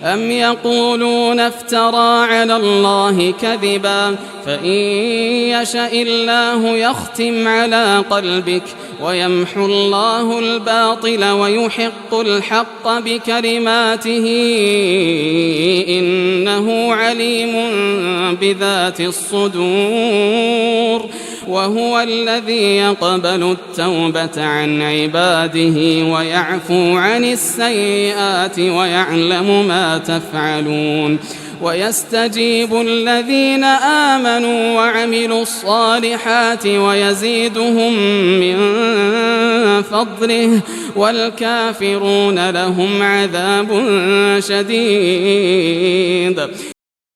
أم يقولون افترى على الله كذبا فإن يشأ الله يختم على قلبك ويمحو الله الباطل ويحق الحق بكلماته إنه عليم بذات الصدور وهو الذي يقبل التوبة عن عباده ويعفو عن السيئات ويعلم ما تفعلون ويستجيب الذين آمنوا وعملوا الصالحات ويزيدهم من فضله والكافرون لهم عذاب شديد